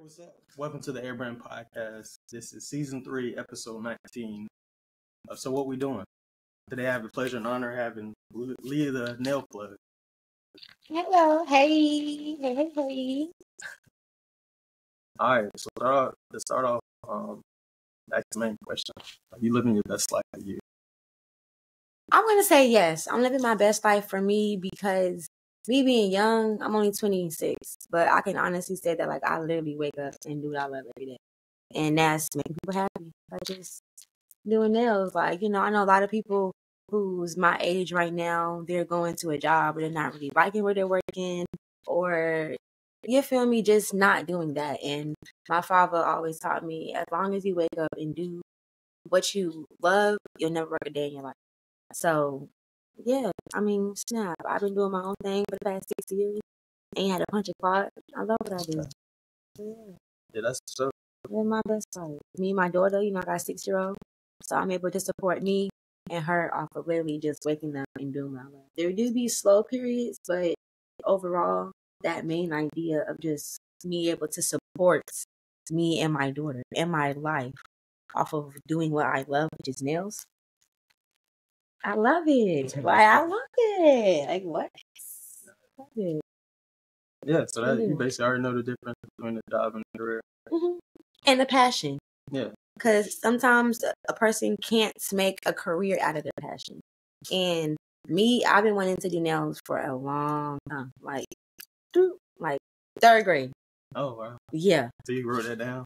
What's up? Welcome to the Heir podcast. This is season 3, episode 19. So what we doing? Today I have the pleasure and honor of having Leah the nail plug. Hello, hey. Alright, so to start off, that's the main question. Are you living your best life for you? I'm going to say yes. I'm living my best life for me because me being young, I'm only 26, but I can honestly say that like I literally wake up and do what I love every day. And that's making people happy. Like just doing nails. Like, I know a lot of people who's my age right now, they're going to a job but they're not really liking where they're working, or you feel me, just not doing that. And my father always taught me, as long as you wake up and do what you love, you'll never work a day in your life. So, yeah, I mean, snap. I've been doing my own thing for the past 6 years. Ain't had a punch a clock. I love what I do. Yeah, that's so. Living my best life. Me and my daughter, I got a 6-year-old. So I'm able to support me and her off of literally just waking up and doing what I love. There do be slow periods, but overall, that main idea of just me able to support me and my daughter and my life off of doing what I love, which is nails. I love it. Like, I love it. Like, what? I love it. Yeah, so that you basically already know the difference between the job and the career. Mm-hmm. And the passion. Yeah. Because sometimes a person can't make a career out of their passion. And me, I've been wanting to do nails for a long time. Like 3rd grade. Oh, wow. Yeah. So you wrote that down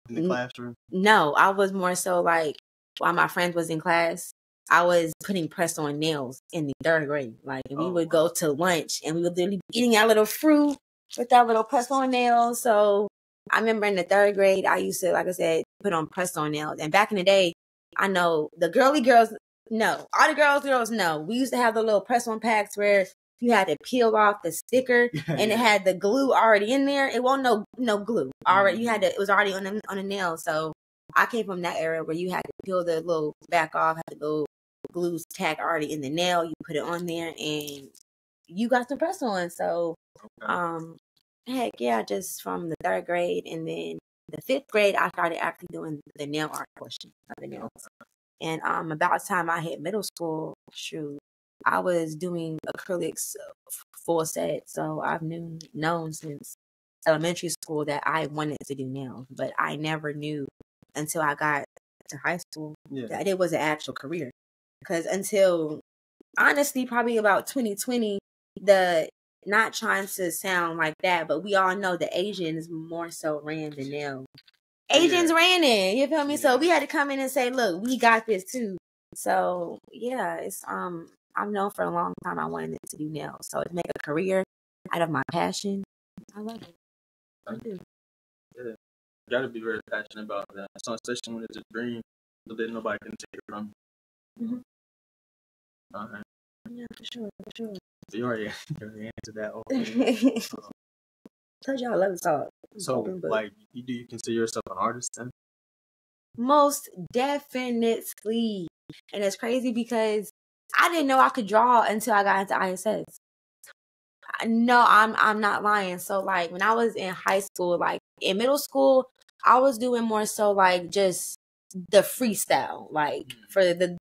in the classroom? No, I was more so like, while my friends was in class, I was putting press on nails in the 3rd grade. Like, and we would go to lunch and we would be eating our little fruit with our little press on nails. So I remember in the 3rd grade, I used to, like I said, put on press on nails. And back in the day, I know the girly girls, no. All the girls, no. We used to have the little press on packs where you had to peel off the sticker and it had the glue already in there. It wasn't no glue. Already, it was already on the nail. So I came from that era where you had to peel the little back off, had the little glue tack already in the nail. You put it on there and you got some press on. So, heck yeah, just from the 3rd grade. And then the 5th grade, I started actually doing the nail art portion of the nails. And about the time I hit middle school, I was doing acrylics full set. So I've known since elementary school that I wanted to do nails, but I never knew until I got to high school that it was an actual career. Because until, honestly, probably about 2020, not trying to sound like that, but we all know the Asians more so ran the nail. Asians ran it, you feel me? So we had to come in and say, look, we got this too. So yeah, it's I've known for a long time I wanted to do nails. So to make a career out of my passion, I love it. I do. Yeah, you gotta be very passionate about that. So especially when it's a dream, so that nobody can take it from you. Mm-hmm. All right. Yeah, for sure. So you already answered that. Told you I love to talk. So, like, do you consider yourself an artist then? Most definitely. And it's crazy because I didn't know I could draw until I got into ISS. No, I'm not lying. So, like, when I was in high school, like, in middle school, I was doing more so, like, just the freestyle. Like, for the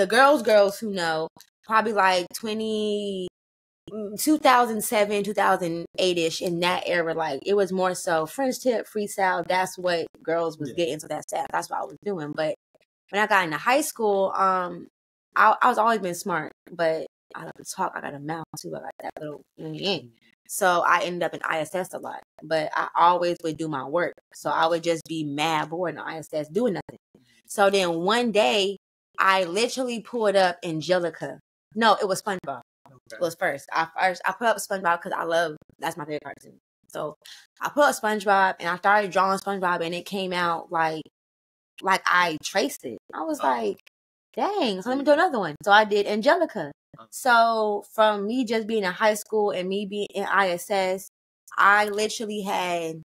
girls who know, probably, like, 2007, 2008-ish, in that era, like, it was more so French tip, freestyle. That's what girls was getting. So that's what I was doing. But when I got into high school, I was always been smart, but I love to talk. I got a mouth too. I got that little. So I ended up in ISS a lot, but I always would do my work. So I would just be mad bored in ISS doing nothing. So then one day, I literally pulled up Angelica. No, it was SpongeBob. Okay. Was first. I put up SpongeBob because that's my favorite cartoon. So I put up SpongeBob and I started drawing SpongeBob and it came out like I traced it. I was like, dang, so let me do another one. So I did Angelica. So from me just being in high school and me being in ISS, I literally had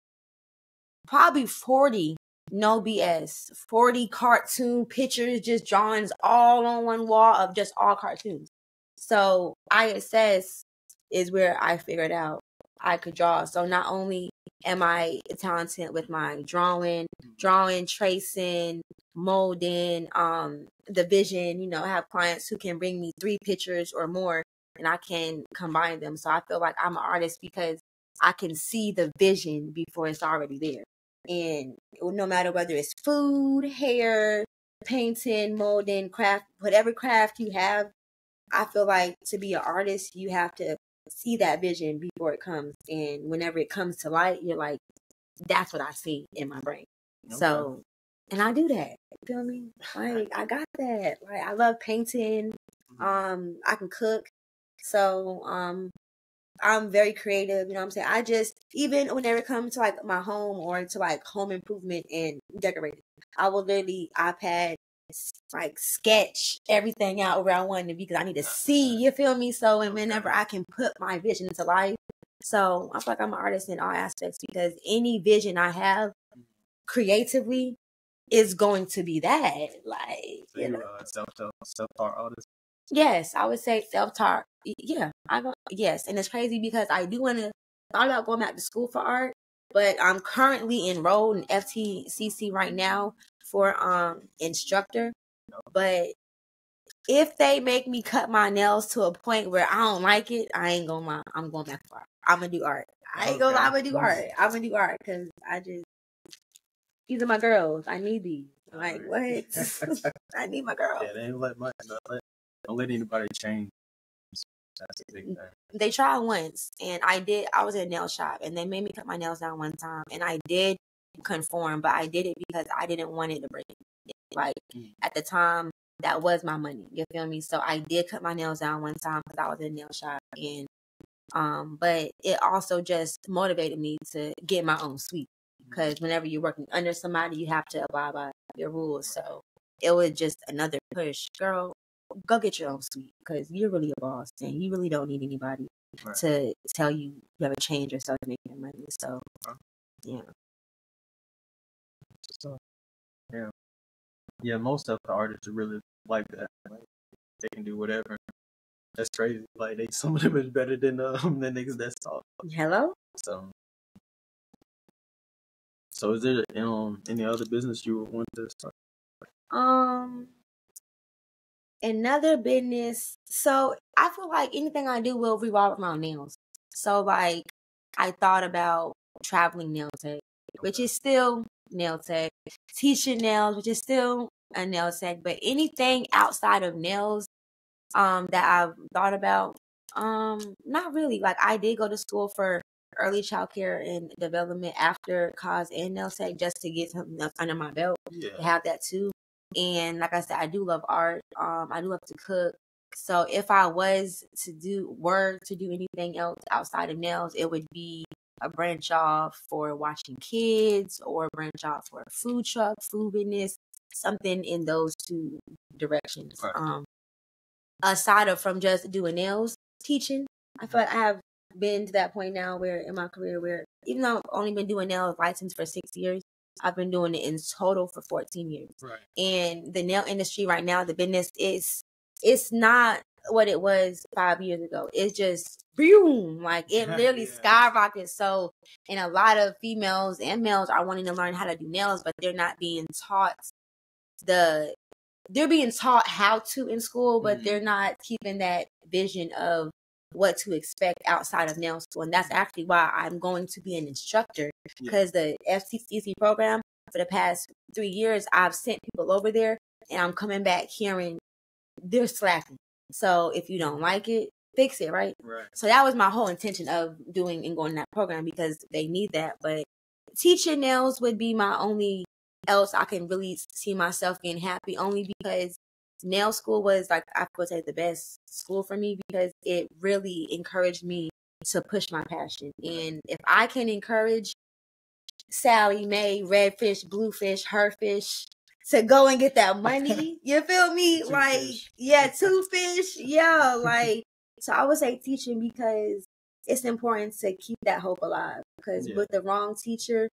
probably 40, no BS, 40 cartoon pictures, just drawings all on one wall of just all cartoons. So ISS is where I figured out I could draw. So not only am I talented with my drawing, tracing, molding, the vision, you know, I have clients who can bring me 3 pictures or more and I can combine them. So I feel like I'm an artist because I can see the vision before it's already there. And no matter whether it's food, hair, painting, molding, craft, whatever craft you have, I feel like to be an artist, you have to see that vision before it comes. And whenever it comes to light, you're like, that's what I see in my brain. Okay. So, and I do that. You feel me? Like, I got that. Like, I love painting. I can cook. So, I'm very creative, you know what I'm saying? I just, even whenever it comes to like my home or to like home improvement and decorating, I will literally iPad like sketch everything out where I want it to be because I need to see, you feel me? So, and whenever I can put my vision into life, so I feel like I'm an artist in all aspects because any vision I have creatively is going to be that. Like, so you're a self-taught artist? Yes, I would say self-taught. Yeah, yes, and it's crazy because I do want to thought about going back to school for art, but I'm currently enrolled in FTCC right now for instructor. But if they make me cut my nails to a point where I don't like it, I ain't gonna lie. I'm going back for art. I'm gonna do art. I ain't gonna lie. I'm gonna do art. I'm gonna do art because these are my girls. I need these. Like what? I need my girls. Yeah, they ain't don't let anybody change. That's a big thing. They tried once, and I was in a nail shop, and they made me cut my nails down one time, and I did conform, but I did it because I didn't want it to break. Like at the time, that was my money. You feel me? So I did cut my nails down one time because I was in a nail shop, and but it also just motivated me to get my own suite because whenever you're working under somebody, you have to abide by your rules. So it was just another push, girl. Go get your own suite because you're really a boss and you really don't need anybody to tell you you have a change or something to make your money. So, yeah. So, yeah, most of the artists are really like that. Like, they can do whatever. That's crazy. Like some of them is better than the niggas that's taught. Hello. So is there any other business you would want to start? Another business. So I feel like anything I do will revolve around nails. So like I thought about traveling nail tech, which is still nail tech, teaching nails, which is still a nail tech, but anything outside of nails, that I've thought about, not really. Like I did go to school for early child care and development after cause and nail tech just to get something else under my belt. To have that too. And like I said, I do love art. I do love to cook. So if I was to do anything else outside of nails, it would be a branch off for watching kids or a branch off for a food truck, food business, something in those 2 directions. Right. Aside of from just doing nails, teaching, I feel like I have been to that point now where in my career where even though I've only been doing nails licensed for 6 years, I've been doing it in total for 14 years. Right. And the nail industry right now, the business it's not what it was 5 years ago. It's just boom, like it literally skyrocketed. So, and a lot of females and males are wanting to learn how to do nails, but they're not being taught they're being taught how to in school, but they're not keeping that vision of what to expect outside of nail school. And that's actually why I'm going to be an instructor because the FTCC program for the past 3 years, I've sent people over there and I'm coming back hearing they're slacking. So if you don't like it, fix it, right? So that was my whole intention of doing and going in that program because they need that. But teaching nails would be my only else I can really see myself being happy only because nail school was like I would say the best school for me because it really encouraged me to push my passion. And if I can encourage Sally, Mae, Redfish, Bluefish, Herfish to go and get that money, you feel me? Like, fish. 2 fish. Yeah, like, so I would say teaching because it's important to keep that hope alive because with the wrong teacher,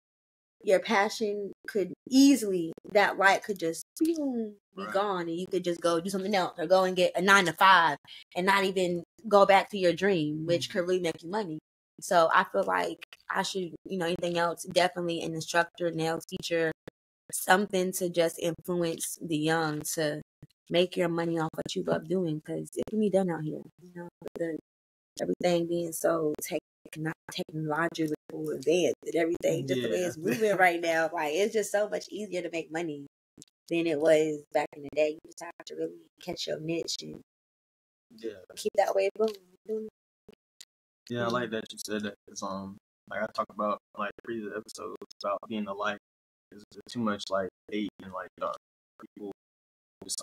your passion could easily, that light could just be gone and you could just go do something else or go and get a 9 to 5 and not even go back to your dream, which could really make you money. So I feel like I should, anything else, definitely an instructor, nail teacher, something to just influence the young to make your money off what you love doing, because it can be done out here. Everything being so technological advanced and everything, just the way it's moving right now, like it's just so much easier to make money than it was back in the day. You just have to really catch your niche and keep that way going. Yeah, I like that you said that. Cause like I talk about like previous episodes about being a light. There's too much like hate and like people just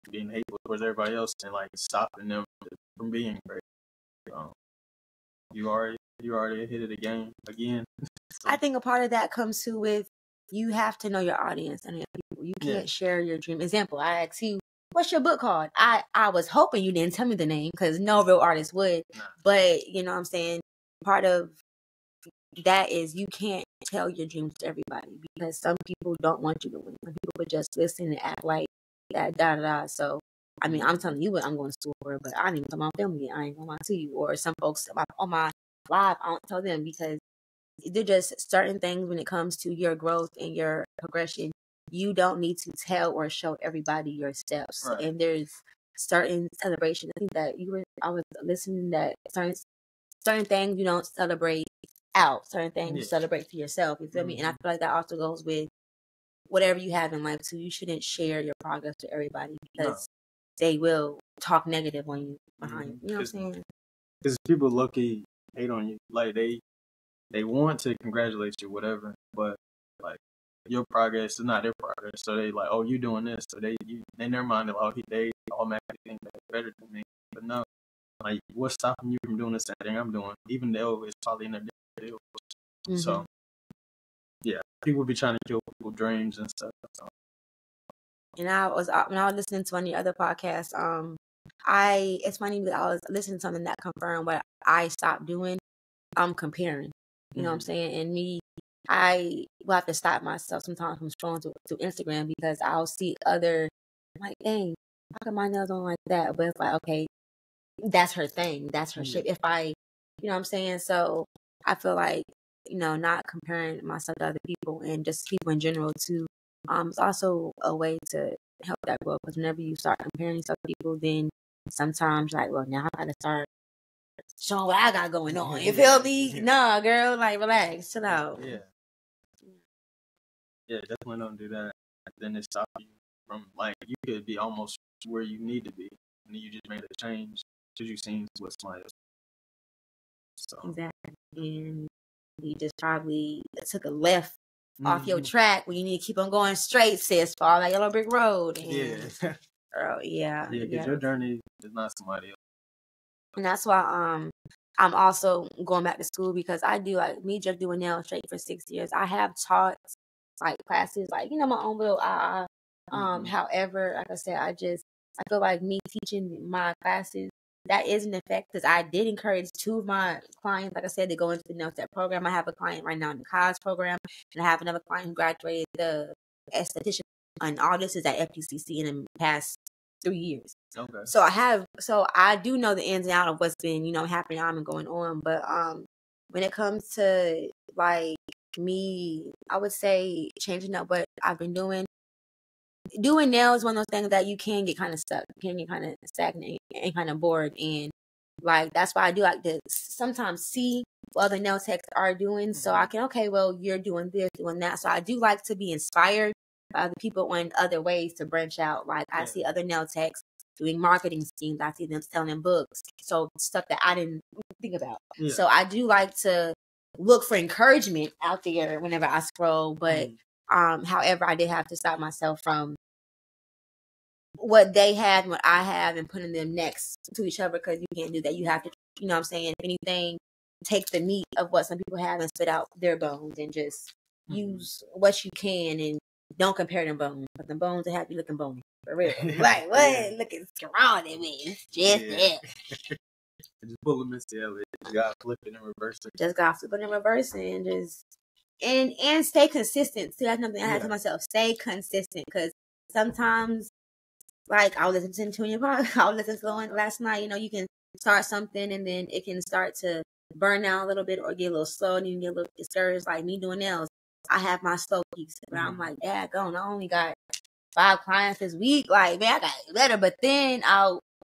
being hateful towards everybody else and like stopping them from being great. You already hit it again. So. I think a part of that comes to with you have to know your audience and your people. You can't share your dream. Example, I asked you, what's your book called? I was hoping you didn't tell me the name because no real artist would. Nah. But you know what I'm saying? Part of that is you can't tell your dreams to everybody because some people don't want you to win. Some people would just listen and act like that, So, I mean, I'm telling you what I'm going to school for, but I didn't even tell my family. I ain't going to lie to you. Or some folks on my live, I don't tell them because they're just certain things when it comes to your growth and your progression. You don't need to tell or show everybody your steps. Right. And there's certain celebration. I think that I was listening that certain things you don't celebrate out. Certain things you celebrate to yourself. You feel me? And I feel like that also goes with whatever you have in life too. You shouldn't share your progress to everybody because they will talk negative on you behind. You know what I'm saying? Because people low-key hate on you. Like they want to congratulate you, whatever, but like your progress is not their progress. So they like, oh, you doing this. So in their mind, they automatically think they're better than me. But no, like what's stopping you from doing the same thing I'm doing? Even though it's probably in their deal. Mm-hmm. So yeah, people be trying to kill people's dreams and stuff. So. And when I was listening to one of the other podcasts, it's funny that I was listening to something that confirmed what I stopped doing. Comparing. You know what I'm saying? And I will have to stop myself sometimes from scrolling through Instagram because I'll see other, I'm like, dang, how come my nails don't like that? But it's like, okay, that's her thing. That's her shit. If you know what I'm saying? So I feel like, not comparing myself to other people and just people in general too. It's also a way to help that growth because whenever you start comparing yourself to people, then sometimes like, well, now I gotta start showing what I got going on. You feel me? Yeah. Nah, girl, like relax, chill out. Yeah, definitely don't do that. Then it stops you from like you could be almost where you need to be, and then you just made a change because you seen what somebody else. So. Exactly, and you just probably took a left off your track when you need to keep on going straight, sis, for all that yellow brick road. And, girl, because your journey is not somebody else. And that's why I'm also going back to school because I do like me just doing nails straight for 6 years. I have taught like classes, like my own little however, like I said, I feel like me teaching my classes that is an effect because I did encourage 2 of my clients, like I said, to go into the nail tech program. I have a client right now in the college program, and I have another client who graduated the esthetician, and all this is at FPCC in the past 3 years. Okay. So I do know the ins and outs of what's been, happening on and going on. But when it comes to like me, I would say changing up what I've been doing. Doing nails is one of those things that you can get kind of stuck, you can get kind of stagnant and kind of bored. And like that's why I do like to sometimes see what other nail techs are doing. So I can, okay, well, you're doing this, doing that. So I do like to be inspired by the people on other ways to branch out. Like I see other nail techs doing marketing schemes. I see them selling books. So stuff that I didn't think about. Yeah. So I do like to look for encouragement out there whenever I scroll. But however, I did have to stop myself from what they had and what I have and putting them next to each other because you can't do that. You have to, you know what I'm saying? If anything, take the meat of what some people have and spit out their bones and just use what you can and don't compare them bones. But the bones that have you looking bony. For real. Like, what? Looking strong in me. It's just that. Just pull them together. Just got flipping and reversing. Just got flipping and reversing and just and stay consistent. See, that's something I had to myself. Stay consistent because sometimes, like I was listening to your podcast, I was listening to one last night. You can start something and then it can start to burn out a little bit or get a little slow and you get a little discouraged, like me doing nails, I have my slow peaks. And I'm like, daggone, I only got 5 clients this week. Like, man, I got better. But then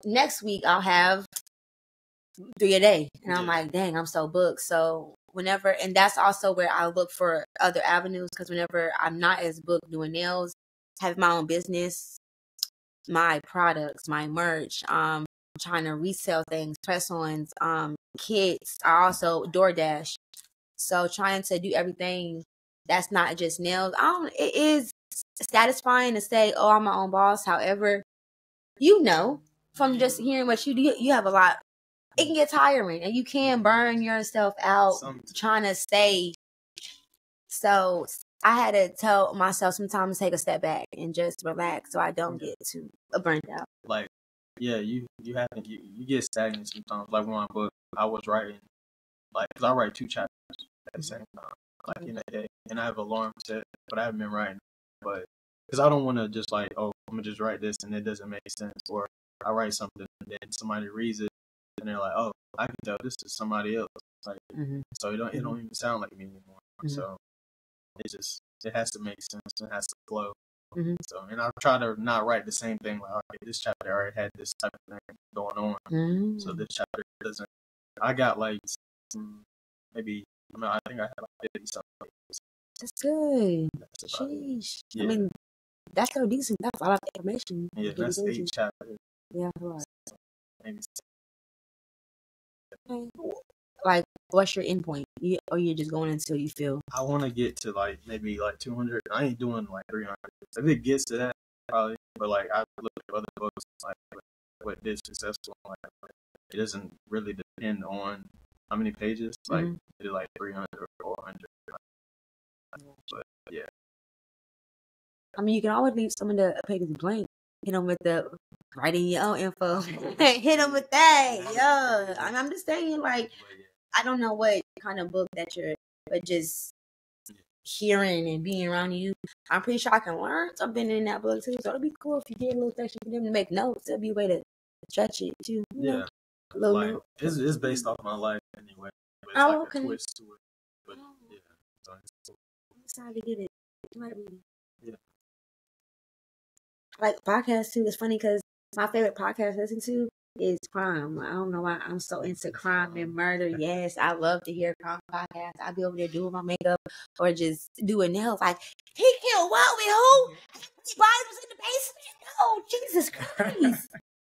next week I'll have 3 a day. And I'm like, dang, I'm so booked. So whenever, and that's also where I look for other avenues, because whenever I'm not as booked doing nails, having my own business, my products, my merch, trying to resell things, press-ons, kits. I also DoorDash. So trying to do everything that's not just nails. It is satisfying to say, oh, I'm my own boss. However, from just hearing what you do, you have a lot. It can get tiring and you can burn yourself out trying to stay. So I had to tell myself sometimes to take a step back and just relax so I don't get too burnt out. Like, yeah, you get stagnant sometimes. Like when my book, I was writing, like, because I write 2 chapters at the same time, like in a day, and I have an alarm set, but I haven't been writing. But because I don't want to just like, oh, I'm gonna just write this and it doesn't make sense, or I write something and then somebody reads it and they're like, oh, I can tell this is somebody else. Like, so it don't even sound like me anymore. So it has to make sense. It has to flow. So, and I try to not write the same thing. Like, okay, this chapter already had this type of thing going on. So this chapter doesn't. I got like maybe. I think I had like 50 something. That's good. That's Sheesh. Yeah. I mean, that's so decent. That's a lot of information. Yeah, that's 8 chapters. Yeah, a lot. Maybe. Like, what's your end point? Or you're just going until you feel? I want to get to like maybe like 200. I ain't doing like 300. If it gets to that, probably. But like I look at other books, like what did successful. Like it doesn't really depend on how many pages. Like it's like 300 or 400. But yeah. I mean, you can always leave some of the pages blank. Hit them with the writing your own info. Hit them with that. Yeah. And I'm just saying, like, I don't know what kind of book that you're, but just hearing and being around you, I'm pretty sure I can learn something in that book too. So it'll be cool if you get a little section for them to make notes. It'll be a way to stretch it too. Yeah. Like, it's based off my life anyway. But it's like a twist to it. But yeah. So I'm excited to get it. Yeah. Like podcasts too. It's funny because my favorite podcast to listen to is crime. I don't know why I'm so into crime and murder. Yes, I love to hear crime podcasts. I'll be over there doing my makeup or just doing nails. Like, he killed what with who? His body was in the basement. Oh, Jesus Christ.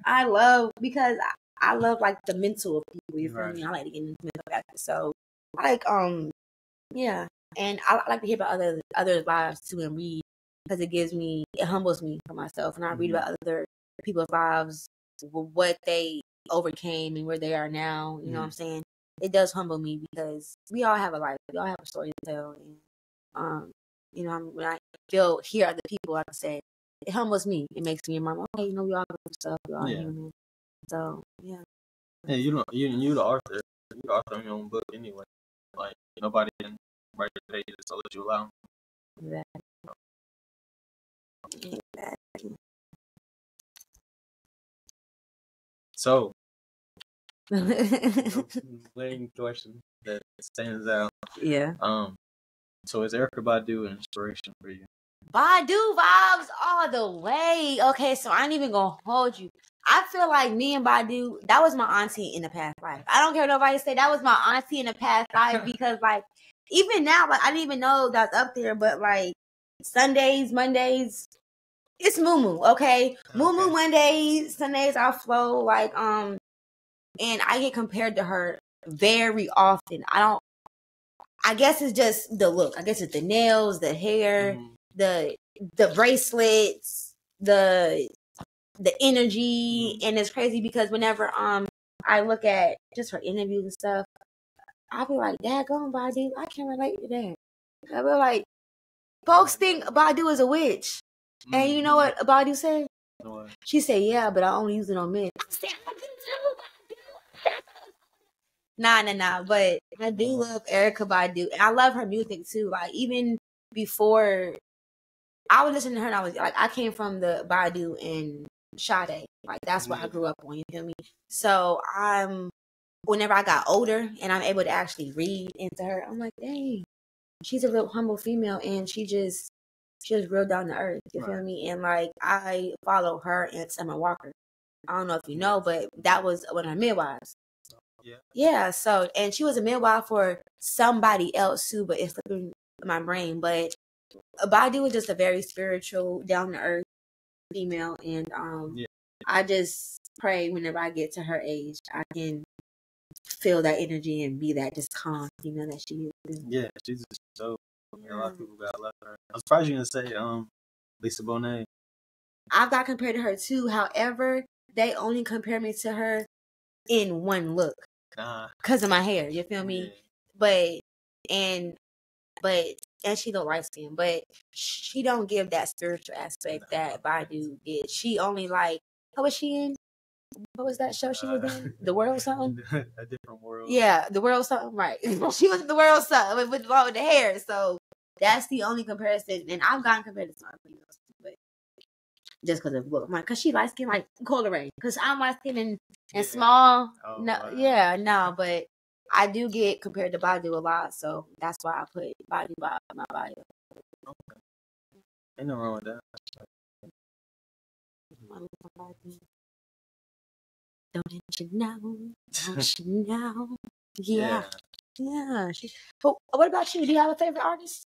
I love, because I love like the mental of people. You feel me? I like to get into mental factors. So like yeah. And I like to hear about other lives too and read, because it humbles me for myself. And I read about other people's lives, what they overcame and where they are now. You know what I'm saying? It does humble me because we all have a life. We all have a story to tell. And, when I hear other people, like I said, it humbles me. It makes me remind, okay, we all go through stuff. We all human. So, yeah. Yeah, you the author. You the author of your own book anyway. Like, nobody can write the pages unless you allow them. Exactly. So, main question that stands out. Yeah. So is Erykah Badu an inspiration for you? Badu vibes all the way. Okay, so I ain't even gonna hold you. I feel like me and Badu, that was my auntie in the past life. I don't care what nobody say, that was my auntie in the past life, because like even now, like I didn't even know that's up there, but like Sundays, Mondays, it's Moo, okay? Moo Mondays, Sundays I flow like and I get compared to her very often. I guess it's just the look. I guess it's the nails, the hair, the bracelets, the energy, and it's crazy because whenever I look at just her interviews and stuff, I'll be like, daggone Badu, I can relate to that. I'll be like, folks think Badu is a witch. And you know what Badu said? What? She said, yeah, but I only use it on men. I said, Nah, but I do love Erykah Badu. And I love her music too. Like, even before I was listening to her, and I was like, I came from the Badu and Sade. Like, that's what I grew up on, you feel me? So I'm whenever I got older and I'm able to actually read into her, I'm like, dang, she's a real humble female, and she was real down to earth. You feel me? And like I follow her and Summer Walker. I don't know if you know, but that was one of her midwives. Yeah. So, and she was a midwife for somebody else too, but it's slipping my brain. But Badu was just a very spiritual, down to earth female, and I just pray whenever I get to her age, I can feel that energy and be that just calm female that she is. Yeah, she's so. A lot of people got left her. I'm surprised you're gonna say Lisa Bonet. I've got compared to her too. However, they only compare me to her in one look because of my hair. You feel me? Yeah. And she don't light skin, but she don't give that spiritual aspect that Badu did. She only like, what was she in? What was that show she was in? The World something? A Different World. Yeah, The World something, right. She was in The World something with all the hair. So that's the only comparison. And I've gotten compared to some females, but just because of look. Because she light skin like Cola Ray. Because I'm light skin and small. Oh, no, wow. Yeah, no, but I do get compared to Badu a lot, so that's why I put Badu by my bio. Okay. Ain't nothing wrong with that. Don't you know? Don't you know? Yeah. Yeah. But what about you? Do you have a favorite artist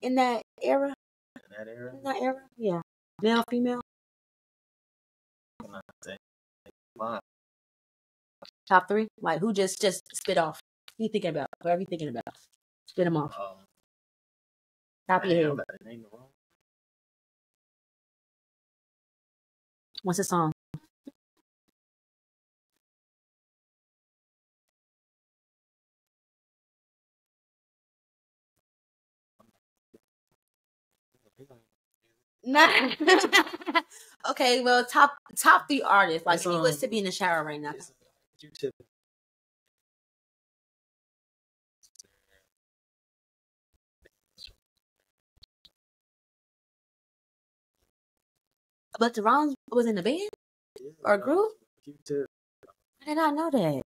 in that era? In that era? Yeah. Male, female? Mine. Top 3? Like, who just spit off? Who you thinking about? Whoever you thinking about. Spit them off. Top of your head. What's the song? Nah. Okay, well, top 3 artists. Like, if you was to be in the shower right now. But Deron was in the band or group? I did not know that.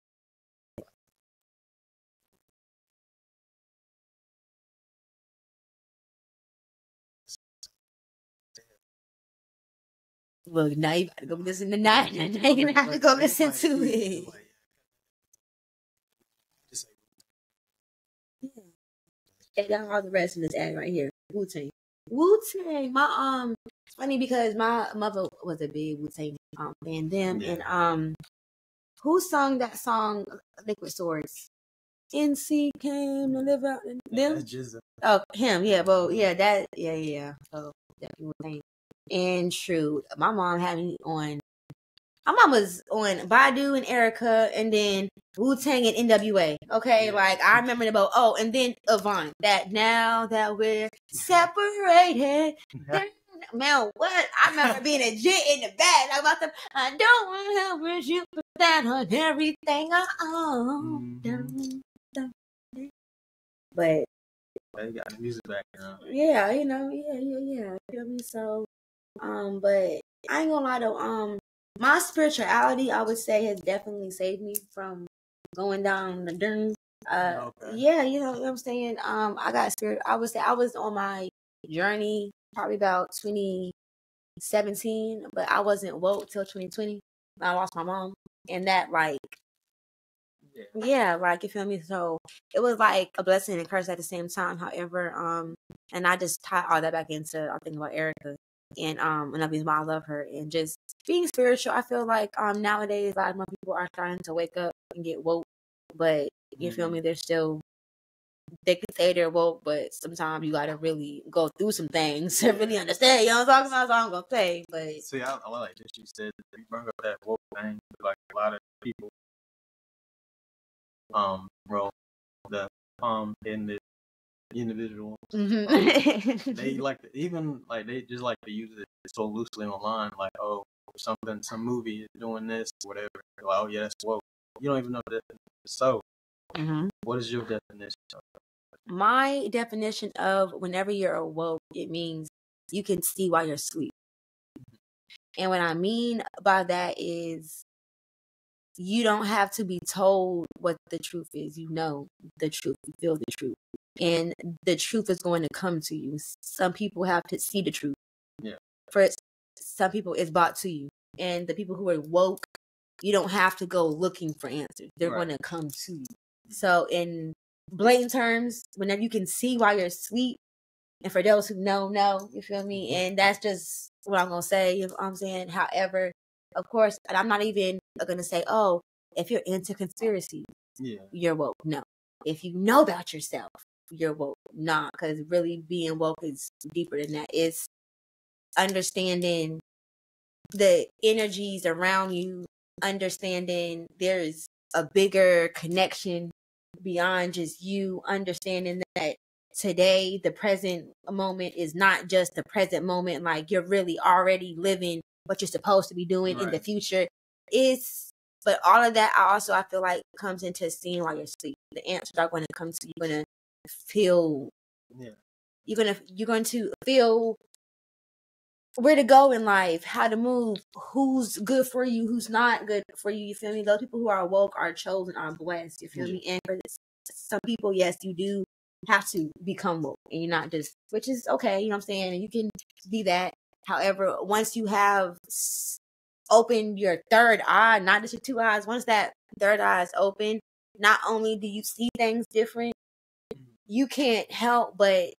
Well, now you gotta go listen to that. Now you have to go listen to it. Yeah, got all the rest in this ad right here. Wu-Tang. My it's funny because my mother was a big Wu-Tang fan. Them and who sung that song Liquid Swords? NC came to live out in them. Oh, him, yeah, but yeah, that yeah. So definitely Wu-Tang. And true, my mom had me on. My mom was on Badu and Erica, and then Wu-Tang and NWA. Okay, like I remember about. Oh, and then Avant. That now that we're separated. Man, what? I remember being a jit in the bed. Like about them. I don't want to wish you put that on everything I own. But you got the music background. Yeah, you know, yeah. You feel me? So, but I ain't gonna lie though. My spirituality, I would say, has definitely saved me from going down the dirt. Yeah, you know what I'm saying. I got spirit. I would say I was on my journey probably about 2017, but I wasn't woke till 2020. I lost my mom, and that like, yeah, like you feel me. So it was like a blessing and a curse at the same time. However, and I just tie all that back into I think about Erica. And another reason why I love her and just being spiritual. I feel like nowadays a lot more people are trying to wake up and get woke, but you feel me? They're still they can say they're woke, but sometimes you gotta really go through some things to really understand. You know what I'm talking about? So I'm gonna say, but see, I like this. You said you bring up that woke thing. Like a lot of people, roll the in the individual. They like to, even like they just like to use it so loosely online, like some movie is doing this, whatever. Like, oh yeah, that's woke. You don't even know that. So, what is your definition? My definition of whenever you're awoke, it means you can see while you're asleep. And what I mean by that is you don't have to be told what the truth is. You know the truth. You feel the truth. And the truth is going to come to you. Some people have to see the truth. Yeah. For some people, it's brought to you. And the people who are woke, you don't have to go looking for answers. They're going to come to you. So in blatant terms, whenever you can see while you're asleep, and for those who know, you feel me? And that's just what I'm going to say. You know what I'm saying? However, of course, and I'm not even going to say, oh, if you're into conspiracy, you're woke. No. If you know about yourself, you're woke. Nah, because really being woke is deeper than that. It's understanding the energies around you, understanding there's a bigger connection beyond just you, understanding that today, the present moment is not just the present moment, like you're really already living what you're supposed to be doing in the future. But all of that I feel like comes into seeing while you're asleep. The answers are going to come to you. You're going to feel you're going to feel where to go in life, how to move, who's good for you, who's not good for you. You feel me? Those people who are woke are chosen, are blessed. You feel me? And for some people, yes, you do have to become woke, and you're not just, which is okay. You know what I'm saying? And you can be that. However, once you have opened your third eye, not just your two eyes, once that third eye is open, not only do you see things different, you can't help but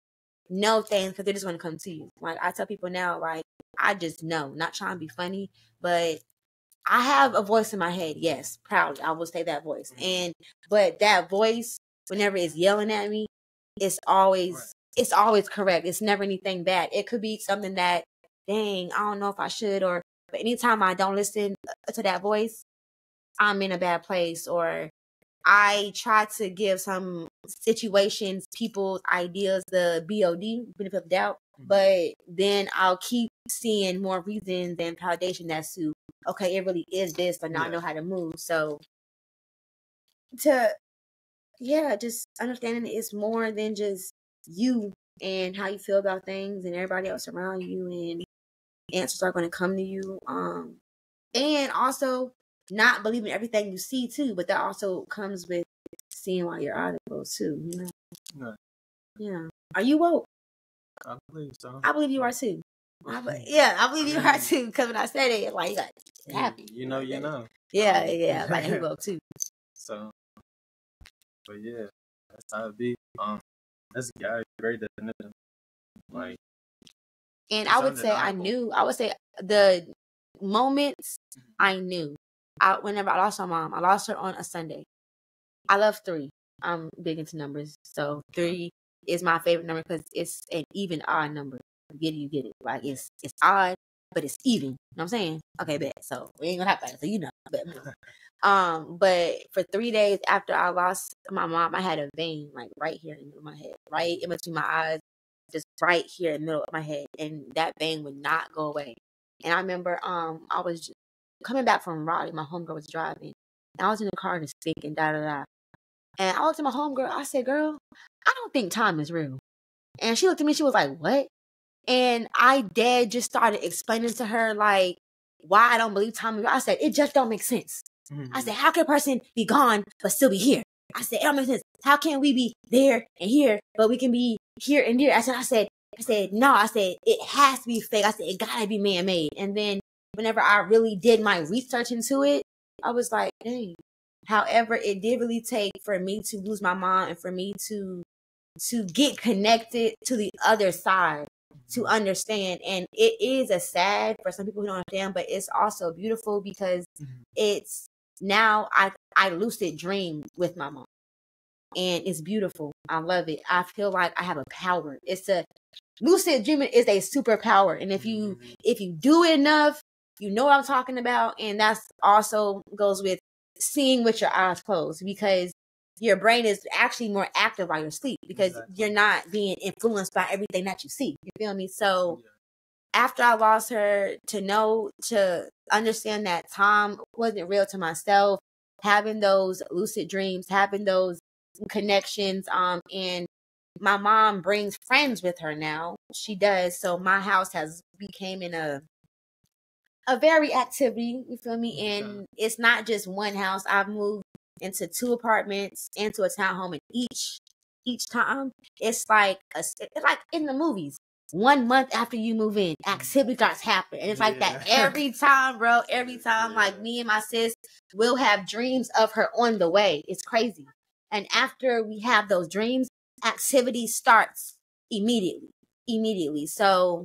know things because they're just going to come to you. Like I tell people now, like I just know, not trying to be funny, but I have a voice in my head. Yes, proudly, I will say that voice. But that voice, whenever it's yelling at me, it's always correct. It's never anything bad. It could be something that, dang, I don't know if I should, but anytime I don't listen to that voice, I'm in a bad place, or I try to give some situations, people's ideas, the BOD, benefit of the doubt, but then I'll keep seeing more reasons and validation as to, okay, it really is this, but now I know how to move. So just understanding it's more than just you and how you feel about things and everybody else around you, and answers are going to come to you. And also not believing everything you see too, but that also comes with seeing why your articles too, you know? Yeah. Are you woke? I believe so. I believe you are too. I believe you are too. Because when I said it, like, you got happy. You know. Yeah. Like, you woke too. So, but yeah, that's how it be. That's a great definition. Like, and I would say the moments I knew. Whenever I lost my mom, I lost her on a Sunday. I love 3. I'm big into numbers. So 3 is my favorite number because it's an even odd number. You get it. Like it's odd, but it's even. You know what I'm saying? Okay, bet. So we ain't gonna have that. So you know. But for 3 days after I lost my mom, I had a vein like right here in the middle of my head, right in between my eyes, just right here in the middle of my head, and that vein would not go away. And I remember I was coming back from Raleigh. My homegirl was driving, and I was in the car just thinking da da da. And I looked at my homegirl. I said, "Girl, I don't think time is real." And she looked at me. She was like, "What?" And I just started explaining to her like why I don't believe time is real. I said, "It just don't make sense." I said, "How can a person be gone but still be here?" I said, "It don't make sense. How can we be there and here, but we can be here and there?" I said, "No." I said, "It has to be fake." I said, "It gotta be man-made." And then whenever I really did my research into it, I was like, dang. However, it did really take for me to lose my mom and for me to get connected to the other side to understand. And it is a sad for some people who don't understand, but it's also beautiful because it's now I lucid dream with my mom. And it's beautiful. I love it. I feel like I have a power. Lucid dreaming is a superpower. And if you do it enough, you know what I'm talking about. And that's also goes with seeing with your eyes closed, because your brain is actually more active while you're asleep because you're not being influenced by everything that you see. You feel me? So after I lost her, to understand that time wasn't real to myself, having those lucid dreams, having those connections, and my mom brings friends with her now. She does. So my house has became in a a very activity, you feel me? And it's not just one house. I've moved into 2 apartments, into a townhome, and each time it's like it's like in the movies. 1 month after you move in, activity starts happening. And it's like that every time, bro. Every time, like me and my sis will have dreams of her on the way. It's crazy. And after we have those dreams, activity starts immediately. Immediately. So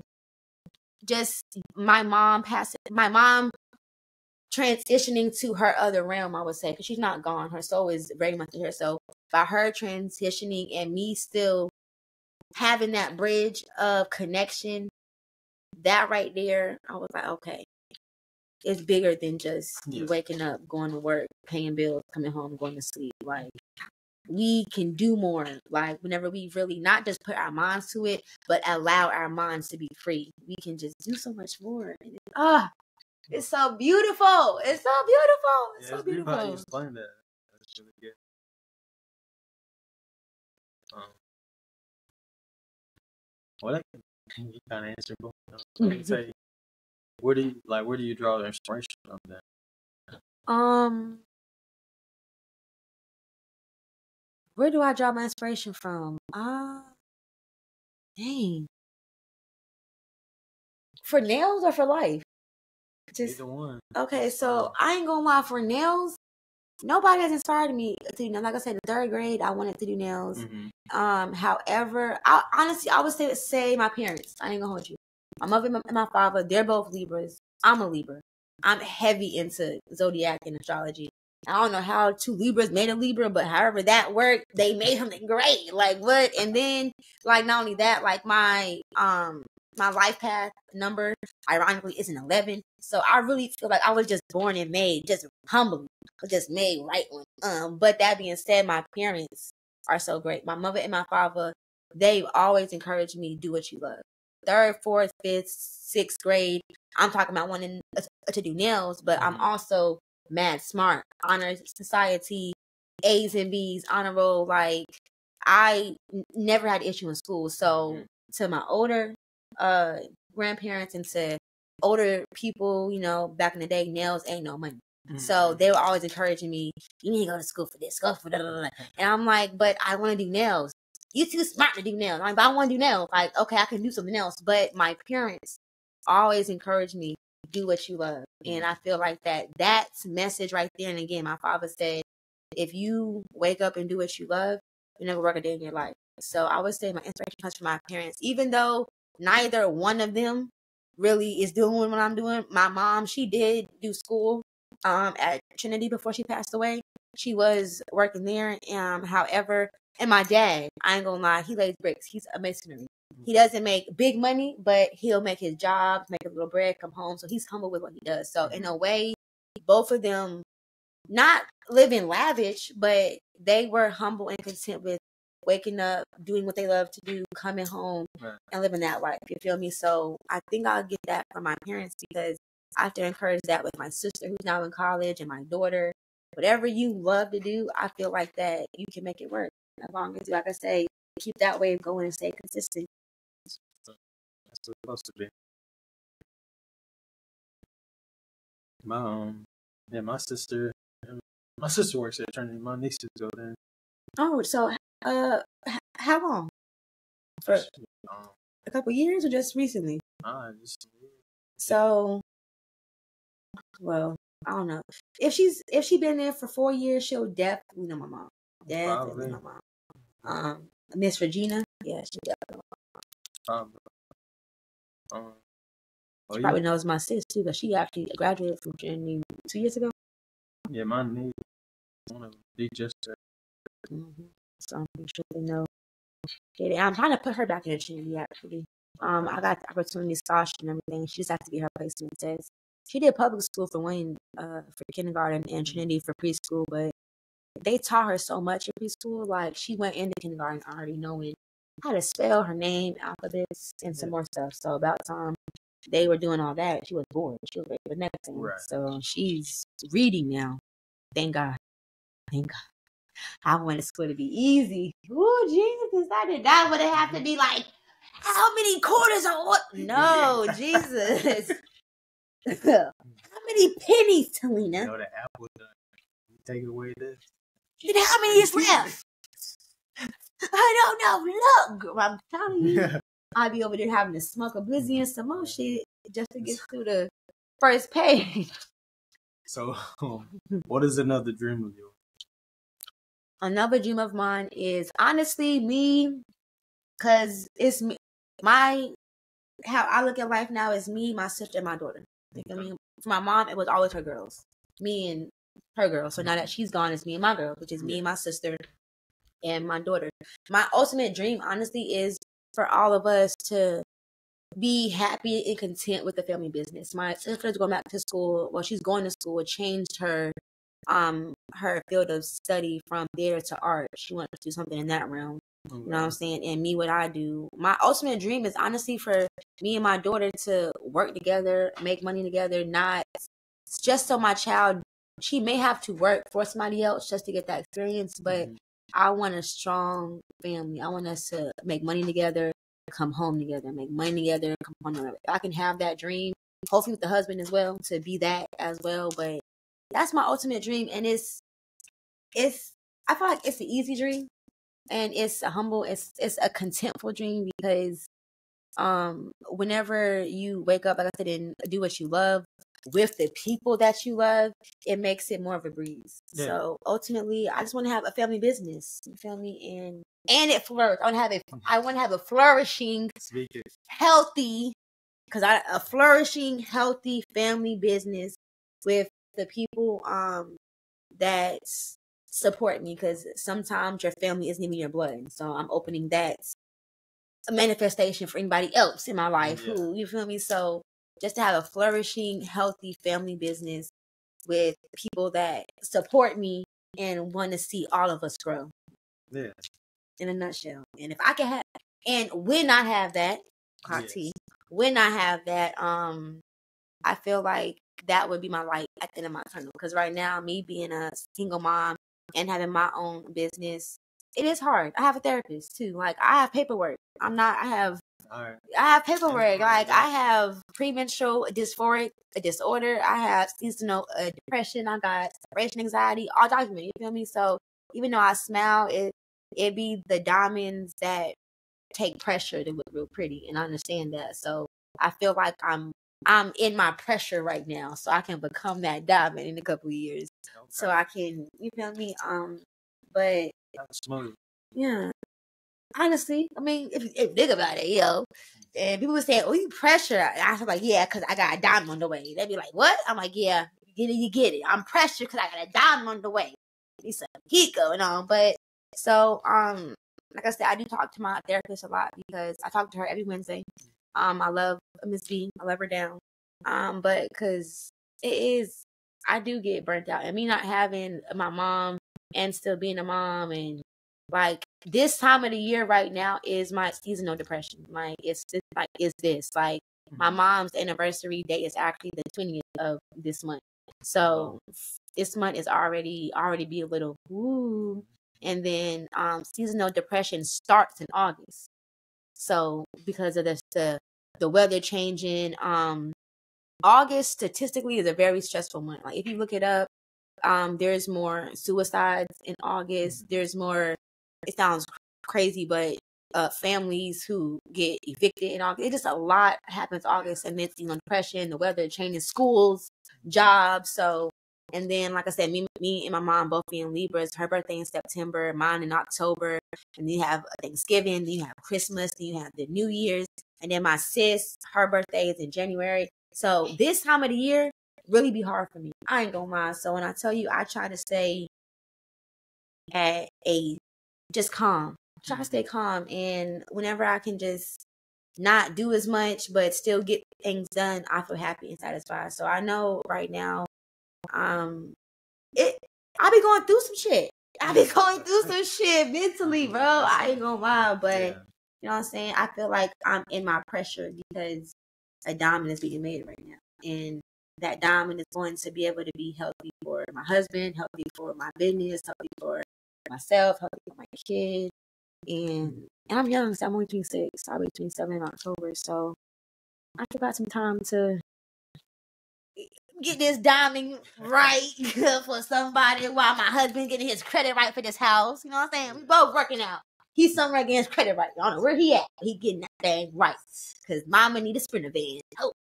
just my mom transitioning to her other realm, I would say, because she's not gone. Her soul is very much in her. So by her transitioning and me still having that bridge of connection, that right there, I was like, okay, it's bigger than just you waking up, going to work, paying bills, coming home, going to sleep. Like, we can do more. Like, whenever we really not just put our minds to it, but allow our minds to be free, we can just do so much more. It's so beautiful. It's so beautiful. It's so beautiful. How you explain that. That's really good. Well, that can be kind of answerable. Let me say, where do you draw the inspiration from that? Where do I draw my inspiration from? Dang. For nails or for life? Just either one. Okay, so I ain't gonna lie, for nails, nobody has inspired me to, like I said, in 3rd grade, I wanted to do nails. Mm-hmm. However, I would say my parents. I ain't gonna hold you. My mother and my father, they're both Libras. I'm a Libra. I'm heavy into zodiac and astrology. I don't know how 2 Libras made a Libra, but however that worked, they made something great. Like, what? And then, like, not only that, like my life path number, ironically, is an 11. So I really feel like I was just born and made, just humbly, just made right one. But that being said, my parents are so great. My mother and my father, they've always encouraged me to do what you love. 3rd, 4th, 5th, 6th grade, I'm talking about wanting to do nails, but I'm also mad smart, honor society, A's and B's, honor roll. Like, I never had an issue in school. So to my older grandparents and to older people, back in the day, nails ain't no money. So they were always encouraging me, you need to go to school for this, go for that. And I'm like, but I want to do nails. You too smart to do nails. I'm like, but I want to do nails. Like, okay, I can do something else. But my parents always encouraged me, do what you love. And I feel like that's message right there. And again, my father said, if you wake up and do what you love, you never work a day in your life. So I would say my inspiration comes from my parents, even though neither one of them really is doing what I'm doing. My mom, she did do school at Trinity before she passed away. She was working there. However, and my dad, I ain't gonna lie, he lays bricks. He's a masonry. He doesn't make big money, but he'll make his job, make a little bread, come home. So he's humble with what he does. So in a way, both of them not living lavish, but they were humble and content with waking up, doing what they love to do, coming home, and living that life. You feel me? So I think I'll get that from my parents, because I have to encourage that with my sister who's now in college and my daughter. Whatever you love to do, I feel like that you can make it work. As long as, like I say, keep that way going and stay consistent. That's supposed to be. My sister works at Trinity. My nieces go there. Oh, so how long? For a couple years or just recently? So, well, I don't know. If she been there for 4 years, she'll definitely know my mom. Definitely my mom. Miss Regina, yeah, she definitely know my mom. She probably knows my sis too, but she actually graduated from Trinity 2 years ago. Yeah, my niece, one of them, just her. So I'm pretty sure they know. I'm trying to put her back in Trinity actually. I got the opportunity, scholarship and everything. She just has to get her placement test. She did public school for for kindergarten and Trinity for preschool, but they taught her so much in preschool. Like, she went into kindergarten already knowing how to spell her name, alphabets, and some more stuff. So about time they were doing all that, she was bored. She was ready for the next thing. Right. So she's reading now. Thank God. Thank God. I wanted school to be easy. Oh, Jesus, I did not want to have to be like, how many quarters are what? No, Jesus. many pennies, Talina? You know the apple done. You take away this. Then how many is left? I don't know. Look, I'm telling you, I'll be over there having to smoke a blizzy and some more shit just to get through the first page. So, what is another dream of yours? Another dream of mine is honestly me, because it's me. How I look at life now is me, my sister, and my daughter. Like, I mean, for my mom, it was always her girls, me and her girls. So now that she's gone, it's me and my girls, which is me and my sister and my daughter. My ultimate dream, honestly, is for all of us to be happy and content with the family business. My sister's going back to school. Well, she's going to school. It changed her field of study from theater to art. She wants to do something in that realm. You know what I'm saying? And me, what I do. My ultimate dream is honestly for me and my daughter to work together, make money together, not just so my child, she may have to work for somebody else just to get that experience, but I want a strong family. I want us to make money together, come home together, make money together, come home together. If I can have that dream, hopefully with the husband as well, to be that as well. But that's my ultimate dream. And it's I feel like it's an easy dream. And it's a contentful dream because whenever you wake up, like I said, and do what you love with the people that you love, it makes it more of a breeze. Yeah. So ultimately, I just want to have a family business. You feel me? And it flourish. I want to have a flourishing, healthy, a flourishing, healthy family business with the people that support me, because sometimes your family isn't even your blood. So I'm opening that a manifestation for anybody else in my life who, you feel me? So just to have a flourishing, healthy family business with people that support me and want to see all of us grow. Yeah. In a nutshell. And if I can have, and when I have that, when I have that, I feel like that would be my light at the end of my tunnel. Because right now, me being a single mom and having my own business, it is hard. I have a therapist too. Like, I have paperwork. I have paperwork. Like, I have premenstrual dysphoric disorder. I have seasonal depression. I got separation anxiety, all documented. You feel me? So even though I smile, it be the diamonds that take pressure to look real pretty, and I understand that. So I feel like I'm in my pressure right now, so I can become that diamond in a couple of years. Okay. So I can, you feel me? But that's smooth. Yeah. Honestly, I mean, if you think about it, and people would say, "Oh, you pressure." And I was like, "Yeah, because I got a diamond on the way." They'd be like, "What?" I'm like, "Yeah, you get it. I'm pressured because I got a diamond on the way. There's some heat going on." But so, like I said, I do talk to my therapist a lot because I talk to her every Wednesday. I love Miss B. I love her down. But because I do get burnt out, and me not having my mom and still being a mom, and like this time of the year right now is my seasonal depression. Like my mom's anniversary date is actually the 20th of this month. So this month is already be a little woo. And then seasonal depression starts in August. So because of the weather changing, August statistically is a very stressful month. Like if you look it up, there's more suicides in August. There's more, it sounds crazy, but families who get evicted in August. It's just a lot happens August, and then depression, the weather changing, schools, jobs. So, and then like I said, me and my mom both being Libras. Her birthday in September, mine in October, and then you have Thanksgiving, then you have Christmas, then you have the New Year's, and then my sis, her birthday is in January. So this time of the year really be hard for me. I ain't gonna lie. So when I tell you, I try to stay at just calm. Try to stay calm, and whenever I can just not do as much but still get things done, I feel happy and satisfied. So I know right now, I be going through some shit. I be going through some shit mentally, bro. I ain't gonna lie, but you know what I'm saying? I feel like I'm in my pressure because a diamond is being made right now, and that diamond is going to be able to be healthy for my husband, healthy for my business, healthy for myself, healthy for my kid. And I'm young, so I'm only 26. I'll be 27 in October. So I still got some time to get this diamond right for somebody while my husband getting his credit right for this house. You know what I'm saying? We both working out. He's somewhere getting his credit right. I don't know where he at. He getting that thing right. Because mama need a Sprinter van. Oh,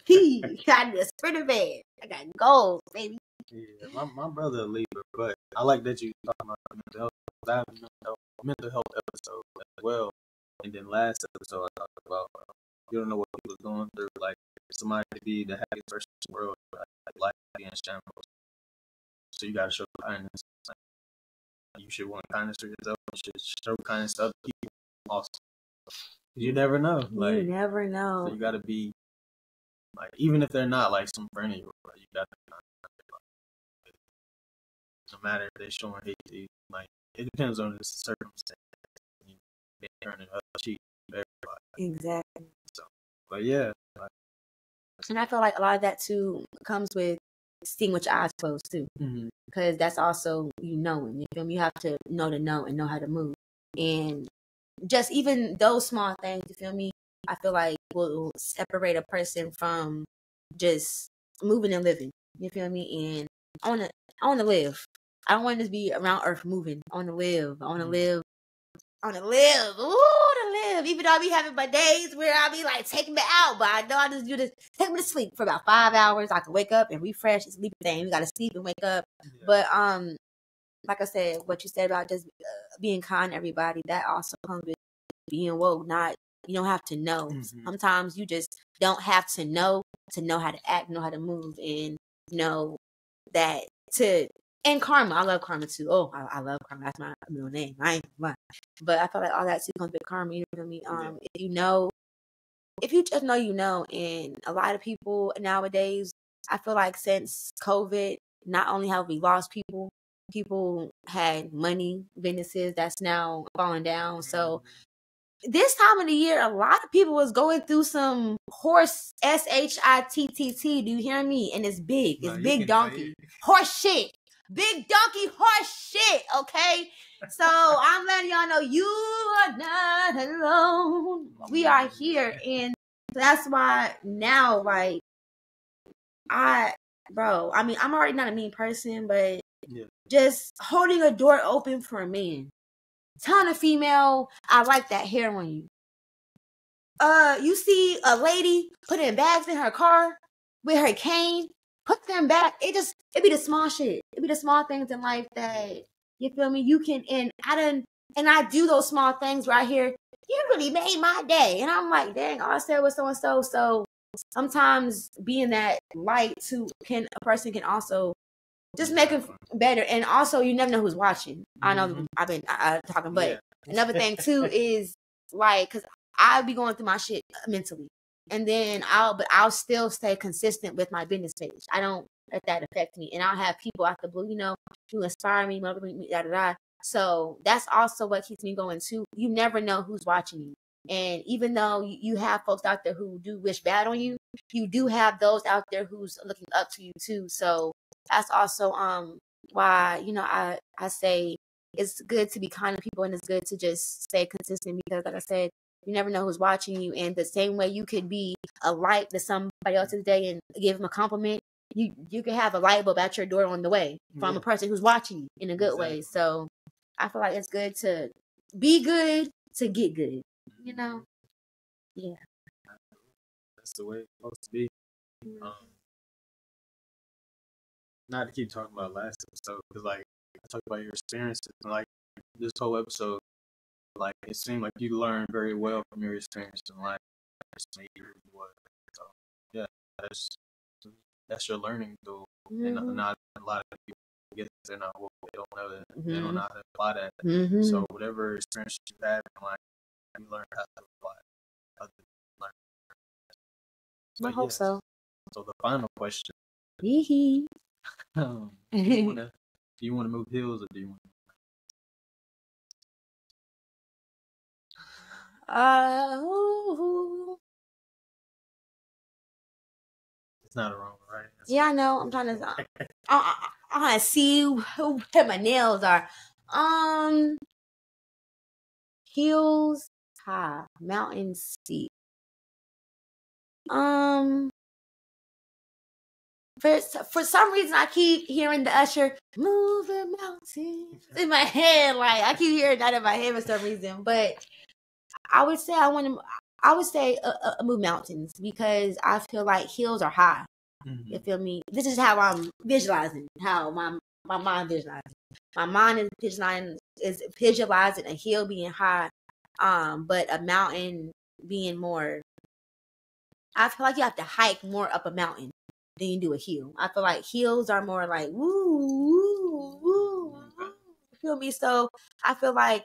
I need a Sprinter van. I got goals, baby. Yeah, my brother a Libra, but I like that you talking about mental health. I have a mental health episode as well. And then last episode I talked about you don't know what people are going through. Like somebody could be the happiest person in the world, like life being shambles. So you gotta show kindness. Like, you should want kindness for yourself. You should show kindness to other people also. You never know. Like, you never know. So you gotta be like, even if they're not like some friend of yours, like, you gotta be like, no matter if they're showing hate to you. Like it depends on the circumstance. You turn the other cheek. Exactly. So, but yeah. Like, and I feel like a lot of that too comes with seeing with your eyes closed too, because that's also knowing. You feel me? You have to know and know how to move, and just even those small things. You feel me? I feel like will separate a person from just moving and living. You feel me? And I wanna live. I don't want to be around Earth moving. I wanna live. I wanna live. Ooh, to live. Even though I be having my days where I be like taking me out, but I know I just do this. Take me to sleep for about 5 hours. I can wake up and refresh. It's sleep thing. We gotta sleep and wake up. Yeah. But like I said, what you said about just being kind to everybody, that also comes with being woke. You don't have to know. Sometimes you just don't have to know how to act, know how to move, and know that and karma. I love karma too. Oh, I love karma. That's my middle name. I ain't lying. But I feel like all that too comes with karma. You know what I mean? If you just know, you know. And a lot of people nowadays, I feel like since COVID, not only have we lost people had money, businesses that's now falling down. So this time of the year, a lot of people was going through some horse SHITTT. Do you hear me? And it's big. It's big donkey. Horse shit. Big donkey horse shit. Okay? So I'm letting y'all know you are not alone. We are here. And that's why now, like, I'm already not a mean person, but just holding a door open for a man. Telling a female, I like that hair on you. You see a lady putting bags in her car with her cane, put them back. It be the small shit. It be the small things in life that, you feel me? You can, and I do those small things right here. You really made my day. And I'm like, dang, all I said was so and so. So sometimes being that light a person can also just make it better. And also, you never know who's watching. I know I've been talking, but another thing too is like, because I'll be going through my shit mentally, and then I'll still stay consistent with my business page. I don't let that affect me, and I'll have people out the blue, who inspire me, motivate me, So that's also what keeps me going too. You never know who's watching you. And even though you have folks out there who do wish bad on you, you do have those out there who's looking up to you too. So that's also why I say it's good to be kind to people, and it's good to just stay consistent, because like I said, you never know who's watching you. And the same way you could be a light to somebody else today and give them a compliment, you could have a light bulb at your door on the way from a person who's watching you in a good way. So I feel like it's good to be good to get good. Yeah. That's the way it's supposed to be. Not to keep talking about last episode, because like I talked about your experiences, and like this whole episode, like it seemed like you learned very well from your experience in life. So yeah, that's your learning tool, and not a lot of people get that. They're not woke. They don't know that. They don't know how to apply that. So whatever experience you have in life, you learn how to apply it. I hope so. So the final question. Do you want to move hills, or do you want it's not a wrong, right? Yeah, I know. I'm trying to I see where my nails are. Hills high, mountains steep. For some reason, I keep hearing the usher move the mountains in my head. Like I keep hearing that in my head for some reason. But I would say move mountains because I feel like hills are high. Mm-hmm. You feel me? This is how I'm visualizing. How my mind visualizing. My mind is visualizing a hill being high, but a mountain being more. I feel like you have to hike more up a mountain than you do a hill. I feel like hills are more like woo, woo, woo, woo. You feel me? So I feel like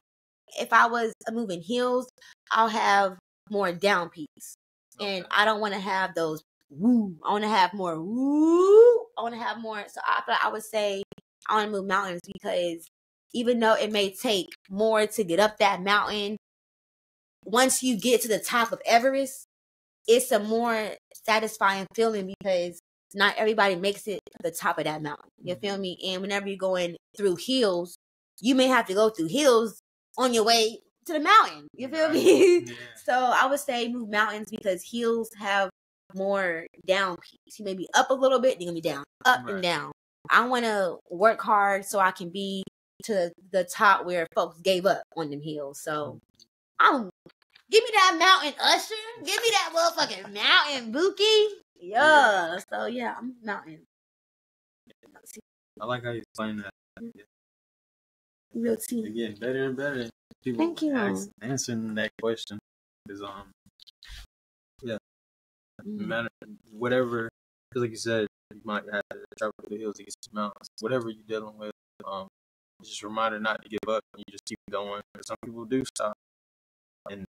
if I was moving hills, I'll have more down peaks. Okay. And I don't want to have those woo. I want to have more woo. I want to have more. So I feel like I would say I want to move mountains because even though it may take more to get up that mountain, once you get to the top of Everest, it's a more satisfying feeling because not everybody makes it to the top of that mountain. You feel me? And whenever you're going through hills, you may have to go through hills on your way to the mountain. You feel me? Yeah. So I would say move mountains because hills have more down peaks. You may be up a little bit, then you're going to be down, up and down. I want to work hard so I can be to the top where folks gave up on them hills. So give me that mountain, Usher. Give me that motherfucking mountain, Buki. Yeah. So yeah, I'm mountain. I like how you explain that. Yeah. Real team. You're getting better and better. People Thank you. Answering that question is yeah. No matter whatever, because like you said, you might have to travel through the hills to get to the mountains. Whatever you're dealing with, just a reminder not to give up. And you just keep going. Some people do stop, and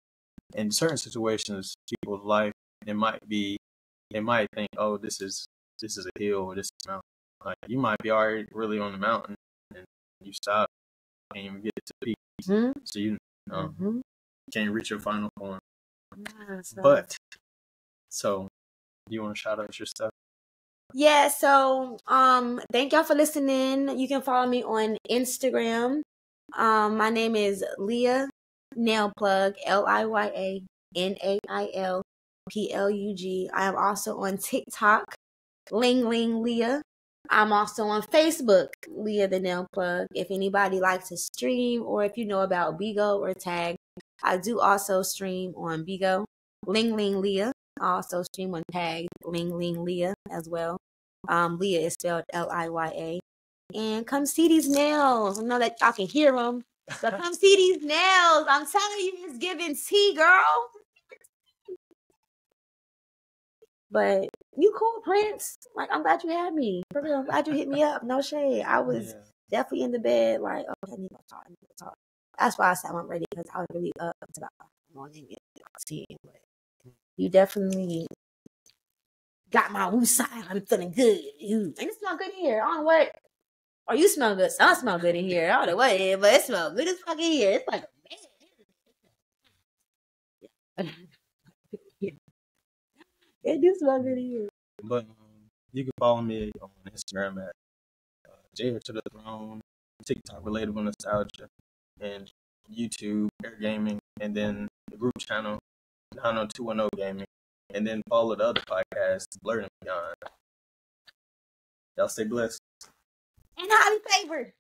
in certain situations, people's life, they might think, oh, this is a hill or this is a mountain. Like you might be already really on the mountain, and you stop, can't even get to the peak, so you can't reach your final form. But so, you want to shout out your stuff? Yeah. So, thank y'all for listening. You can follow me on Instagram. My name is Leah Nail Plug, LIYANAILPLUG. I am also on TikTok, Ling Ling Leah. I'm also on Facebook, Leah the Nail Plug. If anybody likes to stream or if you know about Bigo or Tag, I do also stream on Bigo, Ling Ling Leah. I also stream on Tag, Ling Ling Leah as well. Leah is spelled LIYA. And come see these nails. I know that y'all can hear them. But come see these nails. I'm telling you, it's giving tea, girl. But you cool, Prince. Like, I'm glad you had me. For real, I'm glad you hit me up. No shade. I was definitely in the bed, like, okay, I need to talk. That's why I said I wasn't ready, because I was really up until about morning at 10. But you definitely got my woo side. I'm feeling good. And it smells good in here. I don't know what. Or you smell good. Some smell good in here. I don't know what it is, but it smells good as fuck in here. It's like a man. It do smell good in here. But you can follow me on Instagram at Heir to the Throne, TikTok Relatable Nostalgia, and YouTube Heir Gaming, and then the group channel 90210 Gaming, and then follow the other podcasts, Blurred and Beyond. Y'all stay blessed. And highly favored.